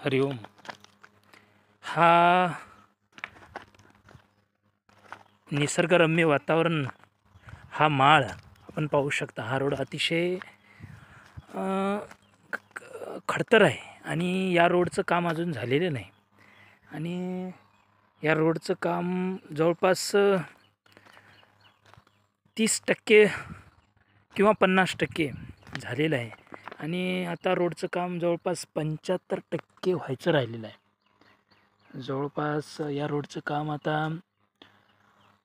हरिओम. हा निसर्गरम्य वातावरण, हा माळ आपण पाहू शकता. हा रोड अतिशय खडतर आहे आणि या रोडचं काम अजून झालेलं नाही. आणि या रोडचं काम जवळपास 30% किंवा 50% झालेलं आहे. आणि आता रोडचं काम जवळपास 75% व्हायचं राहिलेलं आहे. जवळपास या रोडचं काम आता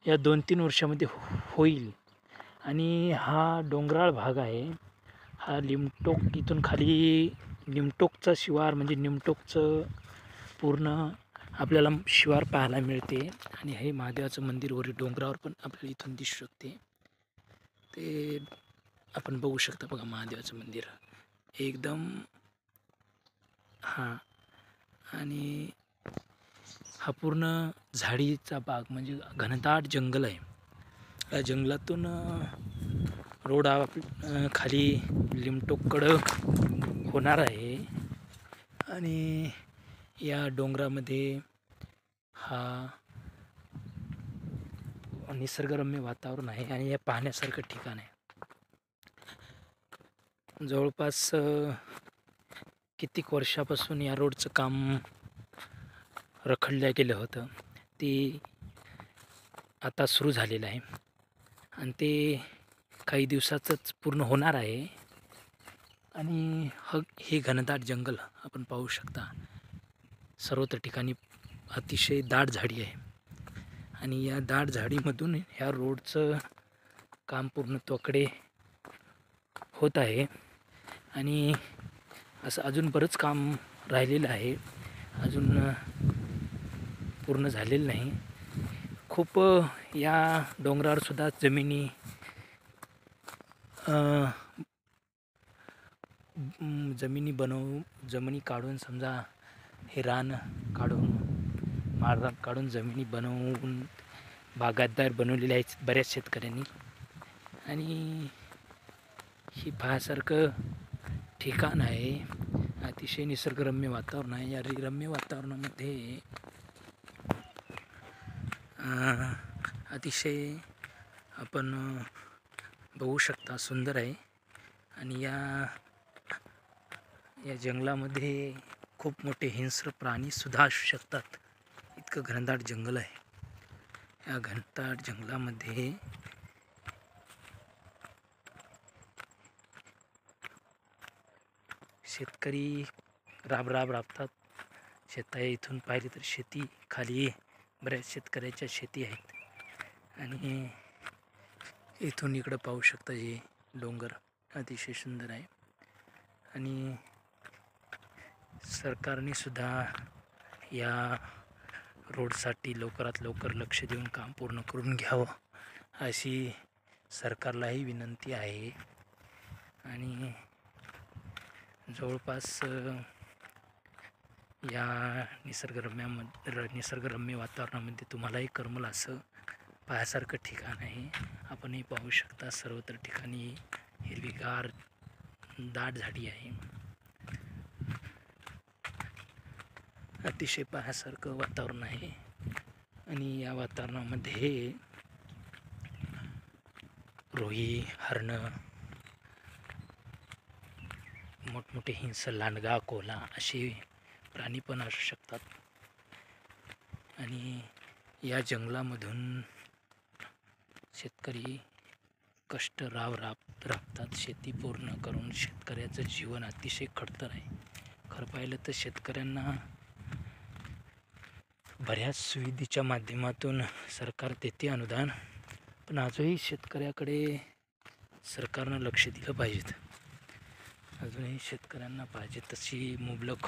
या 2-3 वर्षामध्ये होईल. आणि हा डोंगराळ भाग आहे. हा लिमटोक, इथून खाली निमटोकचा शिवार, म्हणजे निमटोकचं पूर्ण आपल्याला शिवार पाहायला मिळते. आणि हे महादेवाचं मंदिर वरील डोंगरावर पण आपल्याला इथून दिसू शकते. ते आपण बघू शकता. बघा, महादेवाचं मंदिर एकदम. आणि हा पूर्ण झाडीचा भाग, म्हणजे घनदाट जंगल आहे. या जंगलातून रोड खाली लिमटोककडं होणार आहे. आणि या डोंगरामध्ये हा निसर्गरम्य वातावरण आहे आणि हे पाहण्यासारखं ठिकाण आहे. जवळपास कित्येक वर्षापासून या रोडचं काम रखडलं गेलं होतं. ते आता सुरू झालेलं आहे आणि ते काही दिवसातच पूर्ण होणार आहे. आणि हे घनदाट जंगल आपण पाहू शकता. सर्वत्र ठिकाणी अतिशय दाट झाडी आहे. आणि या दाट झाडीमधून ह्या रोडचं काम पूर्णत्वाकडे होत आहे. आणि असं अजून बरंच काम राहिलेलं आहे, अजून पूर्ण झालेलं नाही. खूप या डोंगरावर सुद्धा जमिनी काढून, समजा हे रान काढून, माळरान काढून जमिनी बनवून बागायतदार बनवलेले आहेत बऱ्याच शेतकऱ्यांनी. आणि ही पाहण्यासारखं ठिकाण आहे. अतिशय निसर्गरम्य वातावरण आहे. या रम्य वातावरणामध्ये अतिशय आपण बघू शकता, सुंदर आहे. आणि या जंगलामध्ये खूप मोठे हिंस्र प्राणी सुद्धा असू शकतात. इतकं घनदाट जंगल आहे. या घनदाट जंगलामध्ये शेतकरी राबतात. इथून पाहिले तर शेती खाली बऱ्याच शेतकऱ्याच्या शेती आहेत. आणि इथून इकडं पाहू शकता, हे डोंगर अतिशय सुंदर आहे. आणि सरकारने सुद्धा या रोडसाठी लवकरात लवकर लक्ष देऊन काम पूर्ण करून घ्यावं, अशी सरकारलाही विनंती आहे. आणि जवळपास या निसर्गरम्य वातावरणामध्ये तुम्हालाही करमल असं पाहण्यासारखं ठिकाण आहे. आपणही पाहू शकता, सर्वत्र ठिकाणी हिरवीगार दाट झाडी आहे. अतिशय पाहण्यासारखं वातावरण आहे. आणि या वातावरणामध्ये रोही, हरणं, मोठमोठे हिंस्र, लांडगा, कोल्हा असे प्राणी पण असू शकतात. आणि या जंगलामधून शेतकरी कष्ट राबतात. शेती पूर्ण करून शेतकऱ्याचं जीवन अतिशय खडतर आहे. खरं पाहिलं तर शेतकऱ्यांना बऱ्याच सुविधेच्या माध्यमातून सरकार देते अनुदान, पण आजही शेतकऱ्याकडे सरकारनं लक्ष दिलं पाहिजेत. अजूनही शेतकऱ्यांना पाहिजे तशी मुबलक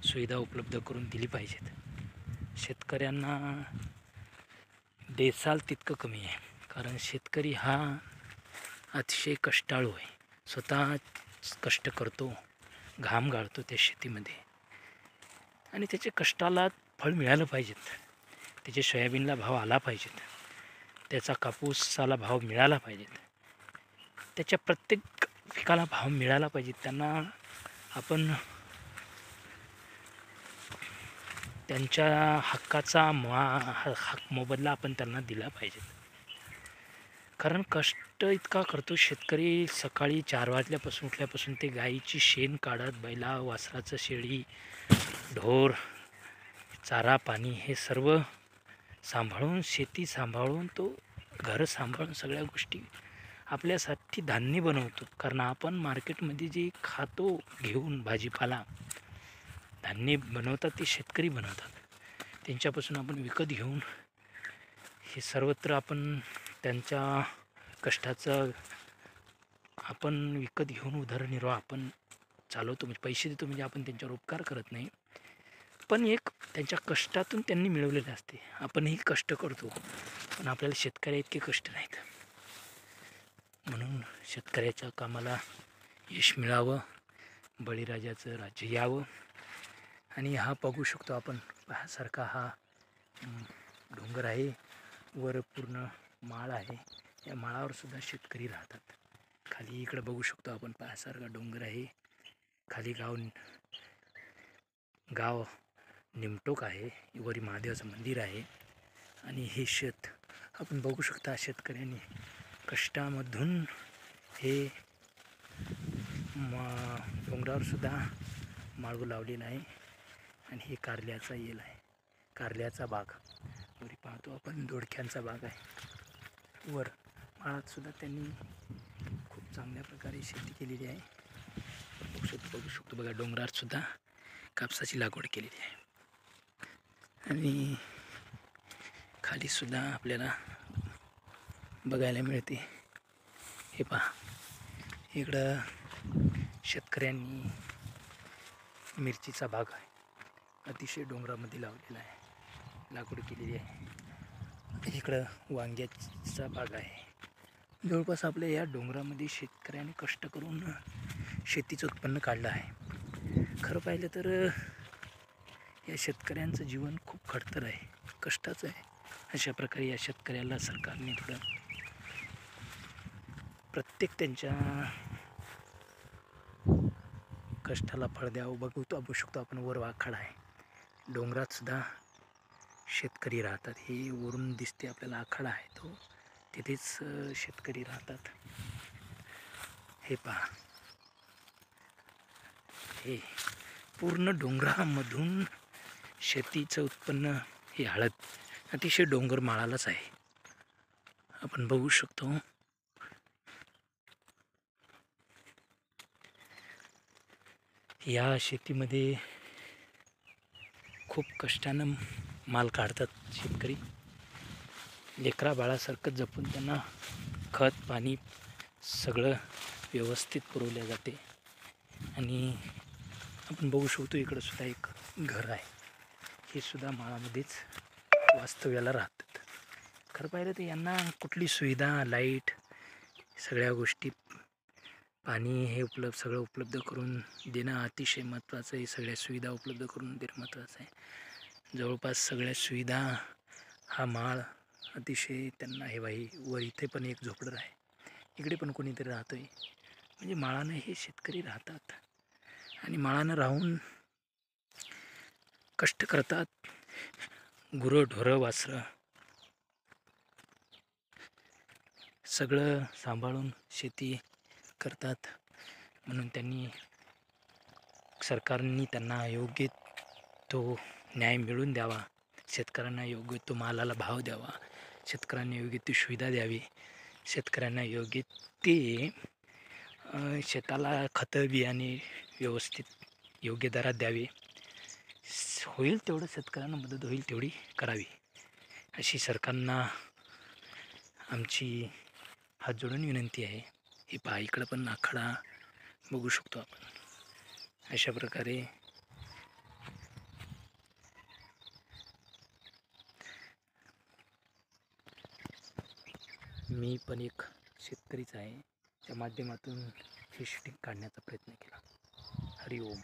सुविधा उपलब्ध करून दिली पाहिजेत. शेतकऱ्यांना देसाल तितकं कमी आहे, कारण शेतकरी हा अतिशय कष्टाळू आहे. स्वतः कष्ट करतो, घाम गाळतो त्या शेतीमध्ये, आणि त्याच्या कष्टाला फळ मिळालं पाहिजेत. त्याच्या सोयाबीनला भाव आला पाहिजेत, त्याचा कापूसाला भाव मिळाला पाहिजेत, त्याच्या प्रत्येक पिकाला भाव मिळाला पाहिजे. त्यांना आपण त्यांच्या हक्काचा हक मोबदला आपण त्यांना दिला पाहिजे. कारण कष्ट इतका करतो शेतकरी. सकाळी 4 वाजल्यापासून उठल्यापासून ते गाईची शेण काढत, बैला वासराचं शेळी ढोर चारा पाणी हे सर्व सांभाळून, शेती सांभाळून, तो घर सांभाळून सगळ्या गोष्टी आपल्यासाठी धान्य बनवतो. कारण आपण मार्केटमध्ये जे खातो घेऊन भाजीपाला धान्य बनवतात ते शेतकरी बनवतात. त्यांच्यापासून आपण विकत घेऊन हे सर्वत्र आपण त्यांच्या कष्टाचं आपण विकत घेऊन उदरनिर्वाह आपण चालवतो. म्हणजे पैसे देतो, म्हणजे आपण त्यांच्यावर उपकार करत नाही, पण एक त्यांच्या कष्टातून त्यांनी मिळवलेले असते. आपणही कष्ट करतो, पण आपल्याला शेतकऱ्या इतके कष्ट नाहीत. म्हणून शेतकऱ्याच्या कामाला यश मिळावं, बळीराजाचं राज्य यावं. आणि हा बघू शकतो आपण पाहण्यासारखा हा डोंगर आहे, वर पूर्ण माळ आहे. या माळावर सुद्धा शेतकरी राहतात. खाली इकडं बघू शकतो आपण पाहण्यासारखा डोंगर आहे. खाली गाव निमटोक आहे, वरी महादेवाचं मंदिर आहे. आणि हे शेत आपण बघू शकता, शेतकऱ्यांनी कष्टामधून हे डोंगरावर सुद्धा माळव लावलेला आहे. आणि हे कारल्याचा येल आहे, कारल्याचा बाग. वरी पाहतो आपण दोडक्यांचा बाग आहे. वर माळात सुद्धा त्यांनी खूप चांगल्या प्रकारे शेती केलेली आहे. बघू शकतो बघा, डोंगरात सुद्धा कापसाची लागवड केलेली आहे. आणि खाली सुद्धा आपल्याला बघायला मिळते. हे पहा, इकडं शेतकऱ्यांनी मिरचीचा बाग आहे, अतिशय डोंगरामध्ये लावलेला आहे, लागवड केलेली आहे. इकडं वांग्याचा बाग आहे. जवळपास आपल्या या डोंगरामध्ये शेतकऱ्यांनी कष्ट करून शेतीचं उत्पन्न काढलं आहे. खरं पाहिलं तर या शेतकऱ्यांचं जीवन खूप खडतर आहे, कष्टाचं आहे. अशा प्रकारे या शेतकऱ्याला सरकारने थोडं प्रत्येक त्यांच्या कष्टाला फळ द्यावं. बघू शकतो आपण वर वाखाड आहे, डोंगरात सुद्धा शेतकरी राहतात. हे वरून दिसते आपल्याला आखाडा आहे, तो तिथेच शेतकरी राहतात. हे पहा, हे पूर्ण डोंगरामधून शेतीचं उत्पन्न. हे हळद अतिशय डोंगर माळालाच आहे, आपण बघू शकतो. या शेतीमध्ये खूप कष्टानं माल काढतात शेतकरी. लेकरा बाळासारखं जपून त्यांना खत पाणी सगळं व्यवस्थित पुरवले जाते. आणि आपण बघू शकतो इकडं सुद्धा एक घर आहे, हे सुद्धा माळामध्येच वास्तव्याला राहतात. खरं पाहिलं तर यांना कुठली सुविधा, लाईट, सगळ्या गोष्टी, पाणी हे सगळं उपलब्ध करून देणं अतिशय महत्त्वाचं आहे. सगळ्या सुविधा उपलब्ध करून देणं महत्त्वाचं आहे. जवळपास सगळ्या सुविधा हा माळ अतिशय त्यांना हे बाई. वर इथे पण एक झोपडं आहे, इकडे पण कोणीतरी राहतो आहे. म्हणजे माळानं हे शेतकरी राहतात आणि माळानं राहून कष्ट करतात. गुरं ढोरं वासरं सगळं सांभाळून शेती करतात. म्हणून सरकारने त्यांना योग्य तो न्याय मिळवून द्यावा, शेतकऱ्यांना योग्य तो मालाला भाव द्यावा, शेतकऱ्यांना योग्य ती सुविधा द्यावी, शेतकऱ्यांना योग्य ते शेताला खतं बियाणे व्यवस्थित योग्य दरात द्यावे. होईल तेवढं शेतकऱ्यांना मदत होईल तेवढी करावी, अशी सरकारना आमची हात जोडून विनंती आहे. हे पहा, इकडं पण आखाडा बघू शकतो आपण. अशा प्रकारे मी पण एक शेतकरीच आहे, त्या माध्यमातून हे शूटिंग काढण्याचा प्रयत्न केला. हरि ओम.